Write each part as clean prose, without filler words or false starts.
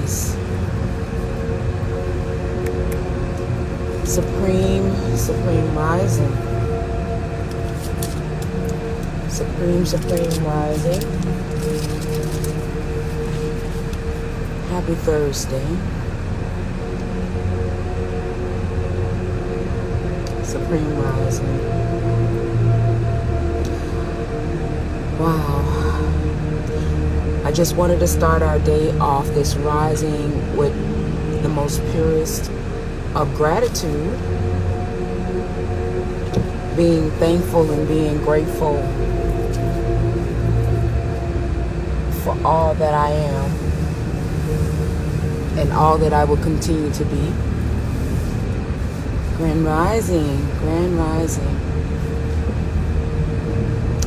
Yes. Supreme rising. Supreme rising. Happy Thursday. Supreme rising. Wow. I just wanted to start our day off this rising with the most purest of gratitude, being thankful and being grateful for all that I am and all that I will continue to be. Grand rising.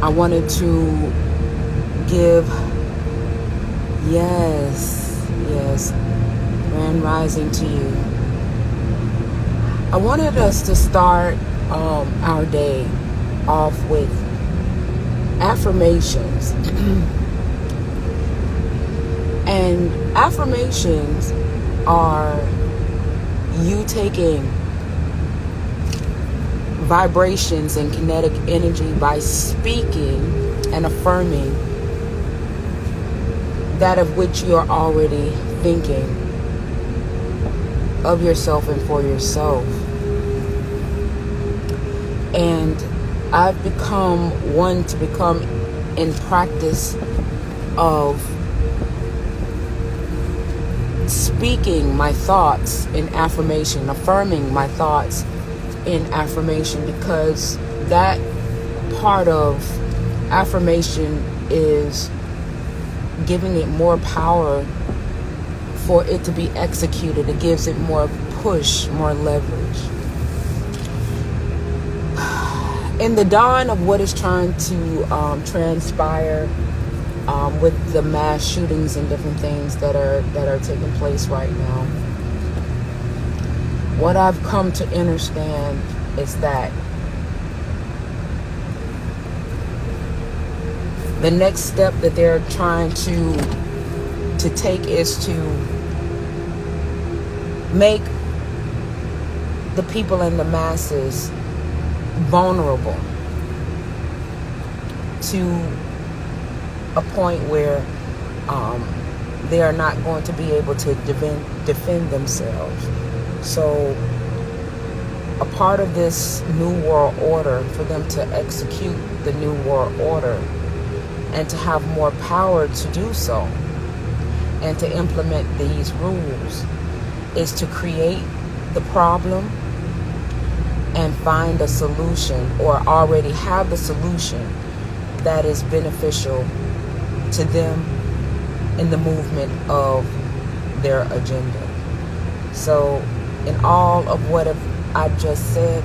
I wanted to give, yes, grand rising to you. I wanted us to start our day off with affirmations. And affirmations are you taking vibrations and kinetic energy by speaking and affirming that of which you're already thinking of yourself and for yourself. And I've become one to become in practice of speaking my thoughts in affirmation, affirming my thoughts in affirmation, because that part of affirmation is giving it more power for it to be executed. It gives it more push, more leverage. In the dawn of what is trying to transpire with the mass shootings and different things that are taking place right now, what I've come to understand is that the next step that they're trying to take is to make the people and the masses vulnerable to a point where they are not going to be able to defend themselves. So a part of this new world order, for them to execute the new world order and to have more power to do so and to implement these rules, is to create the problem and find a solution, or already have the solution that is beneficial to them in the movement of their agenda. So in all of what I've just said,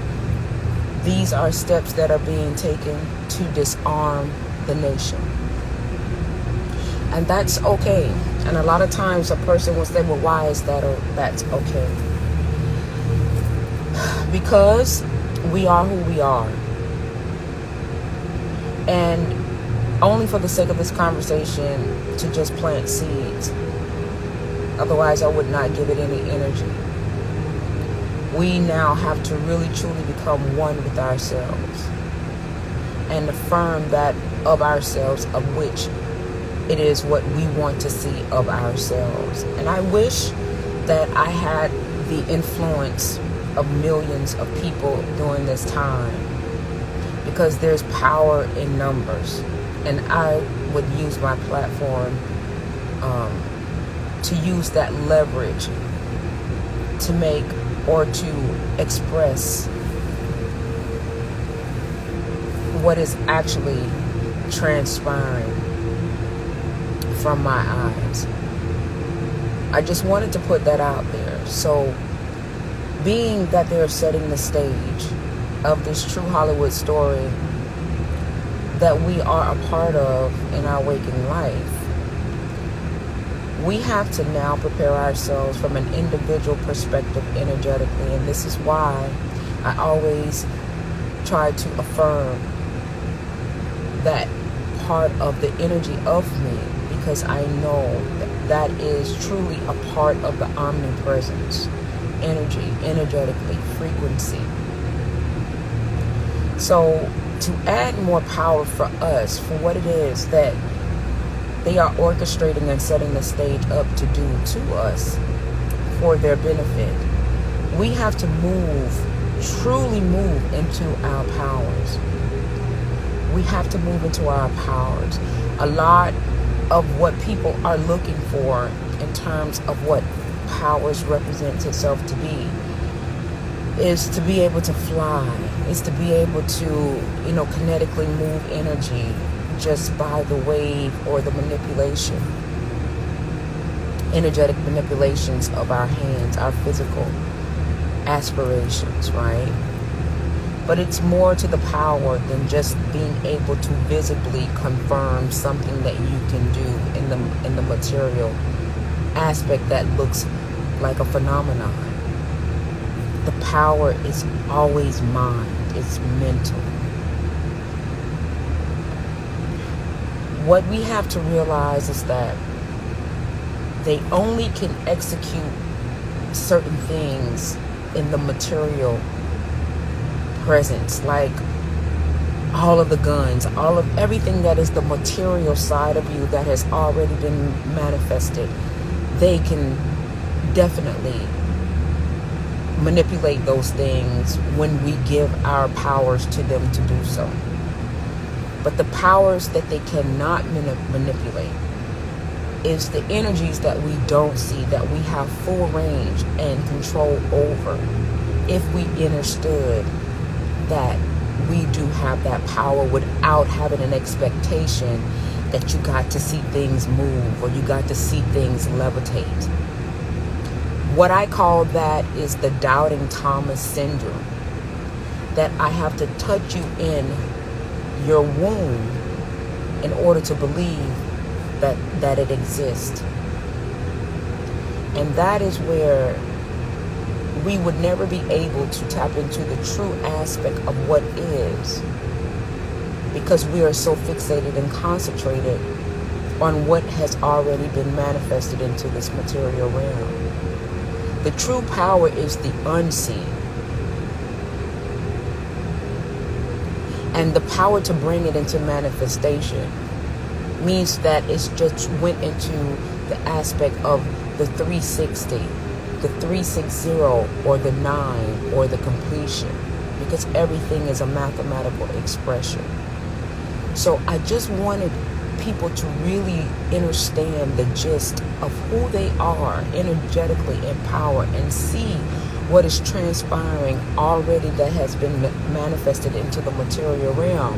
these are steps that are being taken to disarm the nation. And that's okay. And a lot of times a person will say, well, why is that? Or that's okay. Because we are who we are. And only for the sake of this conversation to just plant seeds. Otherwise, I would not give it any energy. We now have to really truly become one with ourselves and affirm that of ourselves, of which it is what we want to see of ourselves. And I wish that I had the influence of millions of people during this time, because there's power in numbers. And I would use my platform to use that leverage to make or to express what is actually transpiring from my eyes. I just wanted to put that out there. So, being that they're setting the stage of this true Hollywood story that we are a part of in our waking life, we have to now prepare ourselves from an individual perspective energetically. And this is why I always try to affirm that part of the energy of me, because I know that is truly a part of the omnipresence, energy, energetically, frequency. So to add more power for us, for what it is that they are orchestrating and setting the stage up to do to us for their benefit, we have to truly move into our powers. We have to move into our powers. A lot of what people are looking for in terms of what powers represents itself to be is to be able to fly, is to be able to, kinetically move energy just by the wave or the manipulation, energetic manipulations of our hands, our physical aspirations, right? But it's more to the power than just being able to visibly confirm something that you can do in the material aspect that looks like a phenomenon. The power is always mind. It's mental. What we have to realize is that they only can execute certain things in the material presence, like all of the guns, all of everything that is the material side of you that has already been manifested. They can definitely manipulate those things when we give our powers to them to do so. But the powers that they cannot manipulate is the energies that we don't see, that we have full range and control over, if we understood that we do have that power without having an expectation that you got to see things move or you got to see things levitate. What I call that is the doubting Thomas syndrome, that I have to touch you in your womb in order to believe that it exists. And that is where we would never be able to tap into the true aspect of what is, because we are so fixated and concentrated on what has already been manifested into this material realm. The true power is the unseen. And the power to bring it into manifestation means that it's just went into the aspect of the 360, the 360, or the 9, or the completion, because everything is a mathematical expression. So I just wanted people to really understand the gist of who they are energetically in power and see what is transpiring already that has been manifested into the material realm,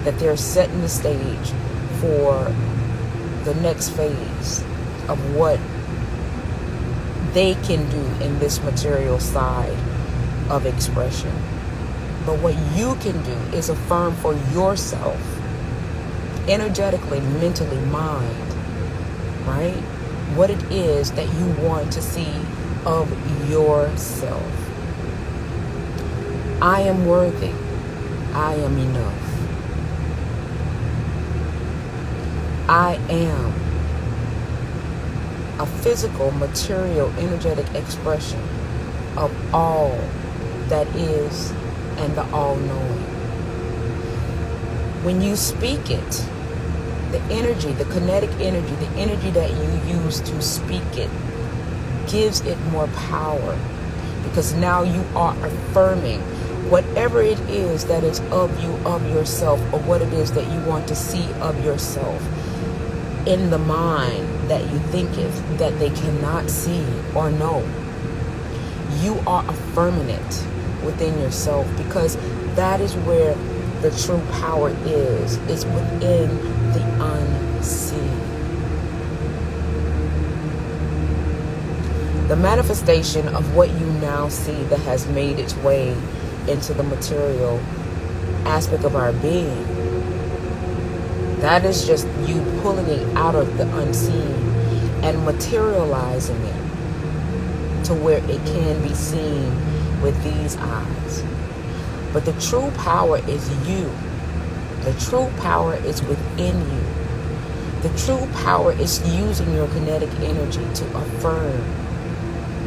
that they're setting the stage for the next phase of what they can do in this material side of expression. But what you can do is affirm for yourself, energetically, mentally, mind, right? What it is that you want to see of yourself. I am worthy. I am enough. I am a physical, material, energetic expression of all that is and the all-knowing. When you speak it, the energy, the kinetic energy, the energy that you use to speak it gives it more power, because now you are affirming whatever it is that is of you, of yourself, or what it is that you want to see of yourself in the mind that you thinketh that they cannot see or know. You are affirming it within yourself, because that is where the true power is within the unseen. The manifestation of what you now see that has made its way into the material aspect of our being, that is just you pulling it out of the unseen and materializing it to where it can be seen with these eyes. But the true power is you. The true power is within you. The true power is using your kinetic energy to affirm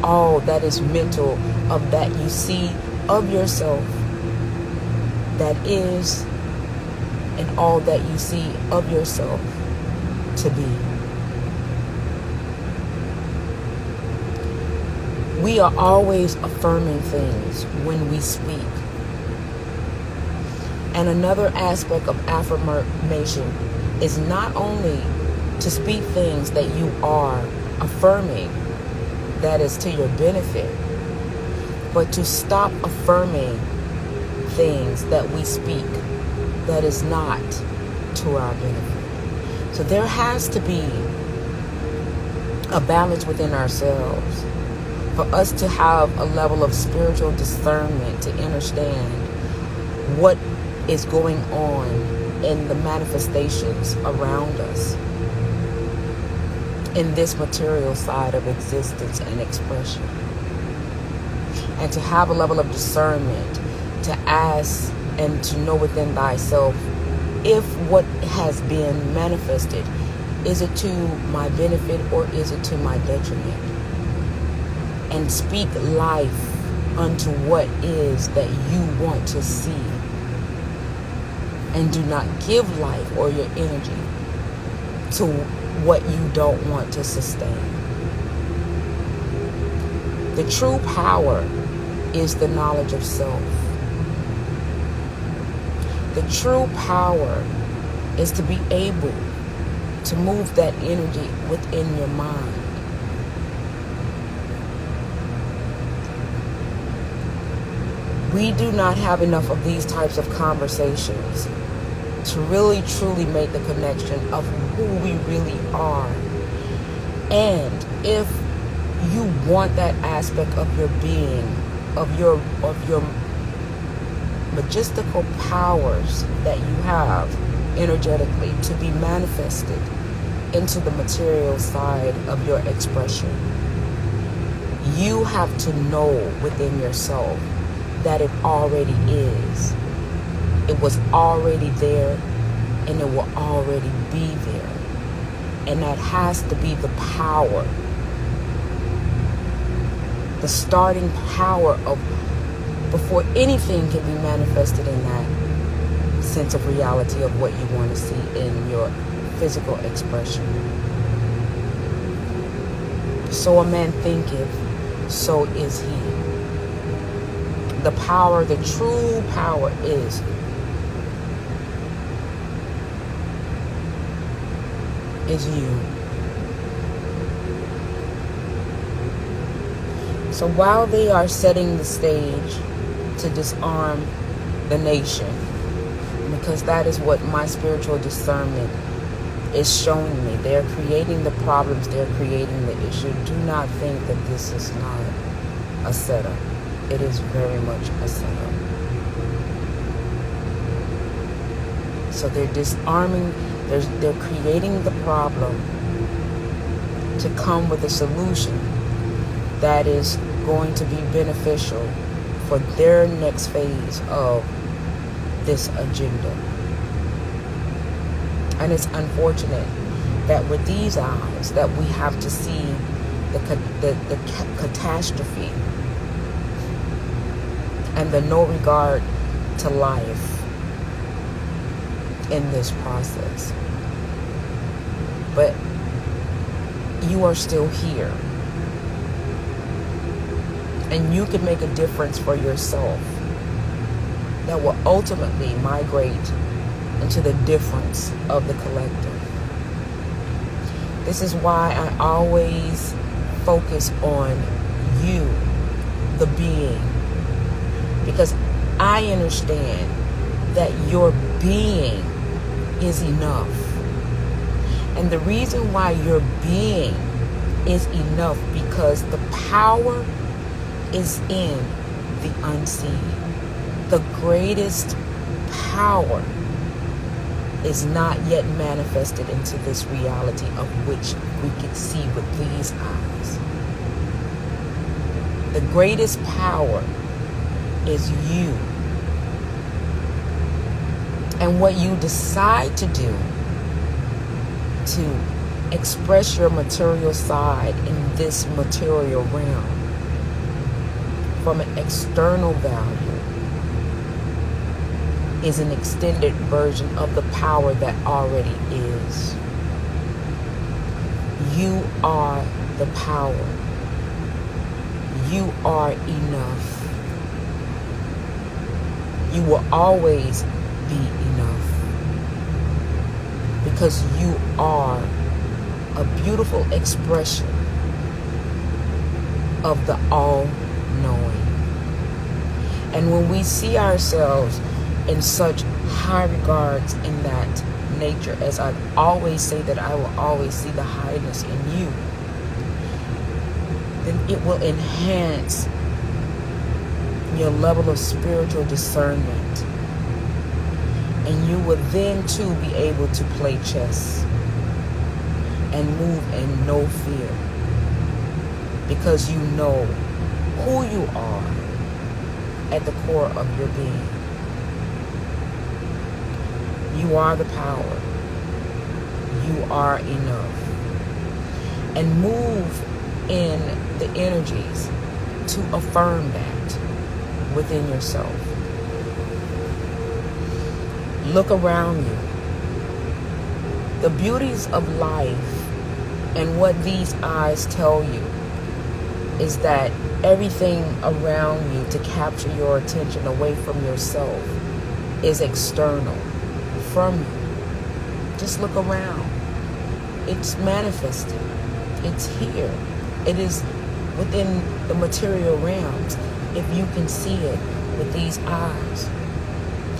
all that is mental of that you see of yourself that is, and all that you see of yourself to be. We are always affirming things when we speak. And another aspect of affirmation is not only to speak things that you are affirming that is to your benefit, but to stop affirming things that we speak that is not to our benefit. So there has to be a balance within ourselves for us to have a level of spiritual discernment to understand what is going on in the manifestations around us in this material side of existence and expression. And to have a level of discernment to ask and to know within thyself if what has been manifested, is it to my benefit or is it to my detriment? And speak life unto what is that you want to see. And do not give life or your energy to what you don't want to sustain. The true power is the knowledge of self. The true power is to be able to move that energy within your mind. We do not have enough of these types of conversations to really truly make the connection of who we really are. And if you want that aspect of your being, of your majestical powers that you have energetically to be manifested into the material side of your expression, you have to know within yourself that it already is. It was already there, and it will already be there. And that has to be the power, the starting power of before anything can be manifested in that sense of reality of what you want to see in your physical expression. So a man thinketh, so is he. The power, the true power is you. So while they are setting the stage to disarm the nation, because that is what my spiritual discernment is showing me, they're creating the problems, they're creating the issue. Do not think that this is not a setup. It is very much a setup. So they're disarming, they're creating the problem to come with a solution that is going to be beneficial for their next phase of this agenda. And it's unfortunate that with these eyes that we have to see the catastrophe and the no regard to life in this process. But you are still here. And you can make a difference for yourself that will ultimately migrate into the difference of the collective. This is why I always focus on you, the being. Because I understand that your being is enough. And the reason why your being is enough, because the power is in the unseen. The greatest power is not yet manifested into this reality of which we can see with these eyes. The greatest power is you. And what you decide to do to express your material side in this material realm from an external value is an extended version of the power that already is. You are the power. You are enough. You will always be enough because you are a beautiful expression of the all-knowing. And when we see ourselves in such high regards in that nature, as I always say that I will always see the highness in you, then it will enhance your level of spiritual discernment. And you will then too be able to play chess and move in no fear, because you know who you are at the core of your being. You are the power. You are enough. And move in the energies to affirm that within yourself. Look around you. The beauties of life and what these eyes tell you is that everything around you to capture your attention away from yourself is external from you. Just look around. It's manifesting. It's here. It is within the material realms. If you can see it with these eyes,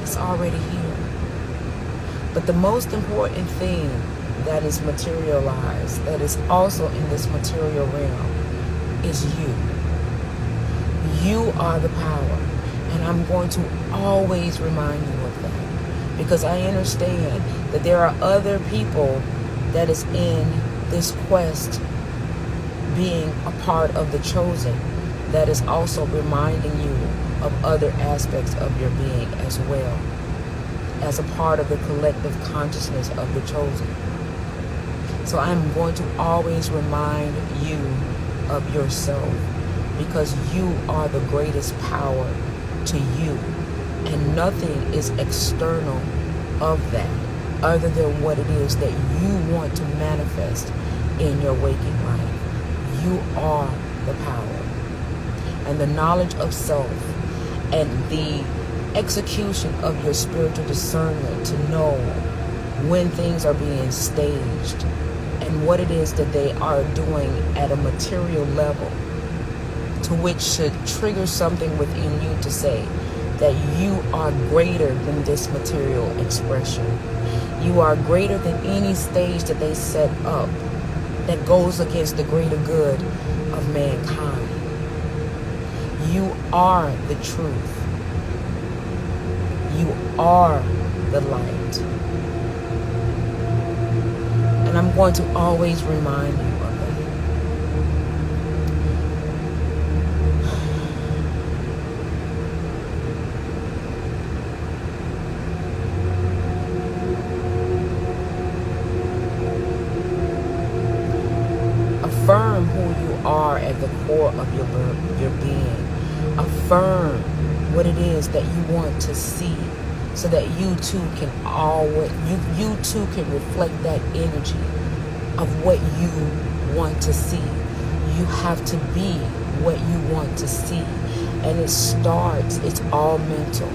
it's already here. But the most important thing that is materialized, that is also in this material realm, is you. You are the power. And I'm going to always remind you of that, because I understand that there are other people that is in this quest, being a part of the chosen, that is also reminding you of other aspects of your being as well, as a part of the collective consciousness of the chosen. So I'm going to always remind you of yourself, because you are the greatest power to you, and nothing is external of that other than what it is that you want to manifest in your waking life. You are the power, and the knowledge of self and the execution of your spiritual discernment to know when things are being staged and what it is that they are doing at a material level, to which should trigger something within you to say that you are greater than this material expression. You are greater than any stage that they set up that goes against the greater good of mankind. You are the truth. You are the light. And I'm going to always remind you of that. Affirm who you are at the core of your being. Affirm what it is that you want to see, so that you too can you too can reflect that energy of what you want to see. You have to be what you want to see. And it's all mental.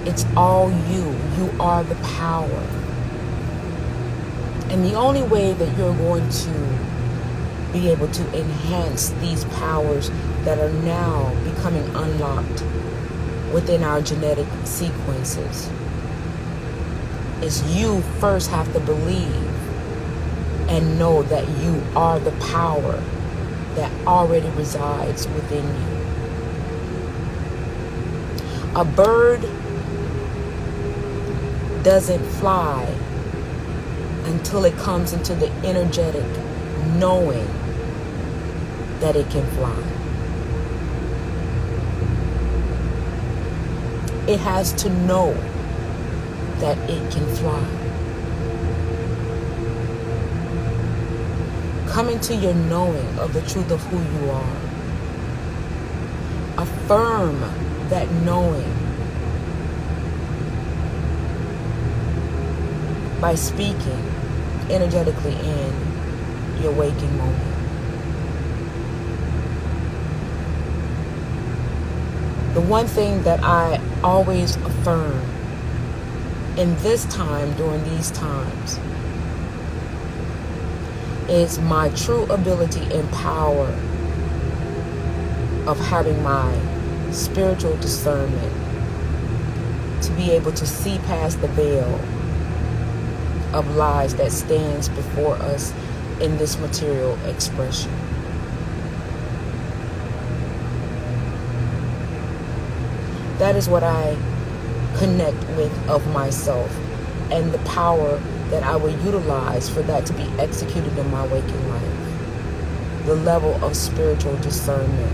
It's all you. You are the power. And the only way that you're going to be able to enhance these powers that are now becoming unlocked within our genetic sequences is you first have to believe and know that you are the power that already resides within you. A bird doesn't fly until it comes into the energetic knowing that it can fly. It has to know that it can fly. Come into your knowing of the truth of who you are. Affirm that knowing by speaking energetically in your waking moment. The one thing that I always affirm in this time, during these times, is my true ability and power of having my spiritual discernment to be able to see past the veil of lies that stands before us in this material expression. That is what I connect with of myself, and the power that I will utilize for that to be executed in my waking life. The level of spiritual discernment,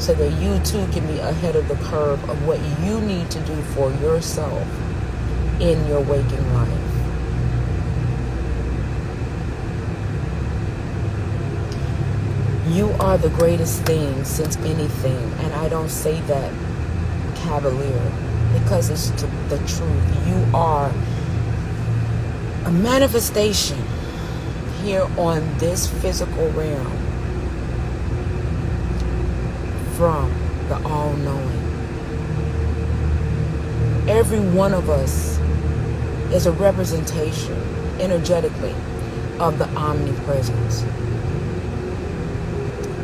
so that you too can be ahead of the curve of what you need to do for yourself in your waking life. You are the greatest thing since anything, and I don't say that cavalier, because it's the truth. You are a manifestation here on this physical realm from the all-knowing. Every one of us is a representation energetically of the omnipresence.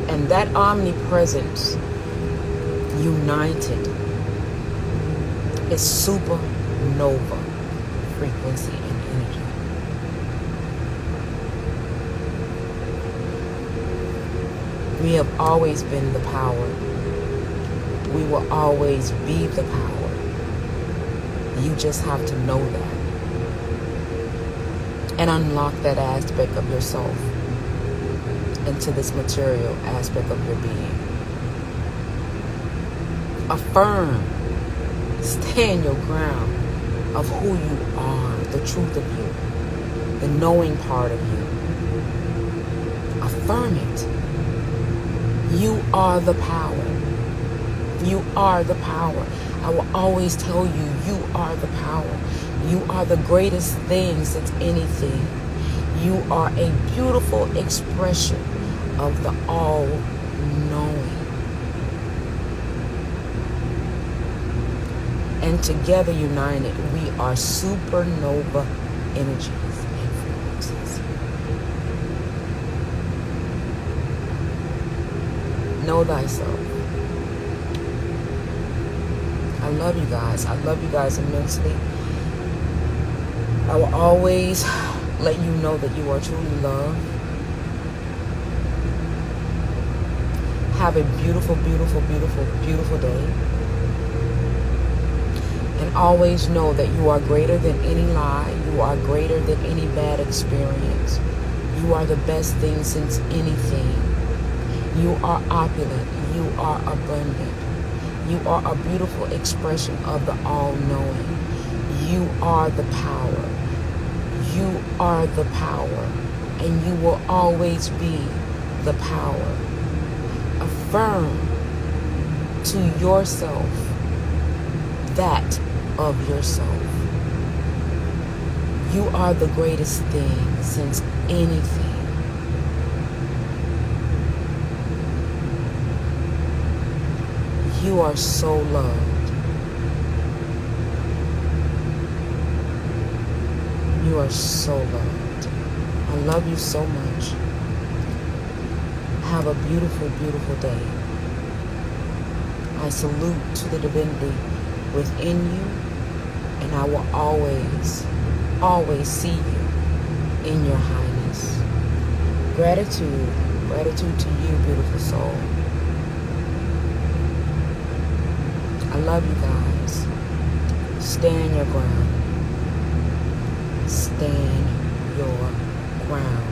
And that omnipresence united is supernova frequency and energy. We have always been the power. We will always be the power. You just have to know that and unlock that aspect of yourself into this material aspect of your being. Affirm, stand your ground of who you are, the truth of you, the knowing part of you. Affirm it. You are the power. You are the power. I will always tell you, you are the power. You are the greatest thing since anything. You are a beautiful expression of the all-knowing. And together united, we are supernova energies and frequencies. Know thyself. I love you guys. I love you guys immensely. I will always let you know that you are truly loved. Have a beautiful, beautiful, beautiful, beautiful day. And always know that you are greater than any lie. You are greater than any bad experience. You are the best thing since anything. You are opulent. You are abundant. You are a beautiful expression of the all-knowing. You are the power. You are the power. And you will always be the power. Affirm to yourself that of yourself. You are the greatest thing since anything. You are so loved. You are so loved. I love you so much. Have a beautiful, beautiful day. I salute to the divinity within you, and I will always, always see you in your highness. Gratitude. Gratitude to you, beautiful soul. I love you guys. Stand your ground. Stand your ground.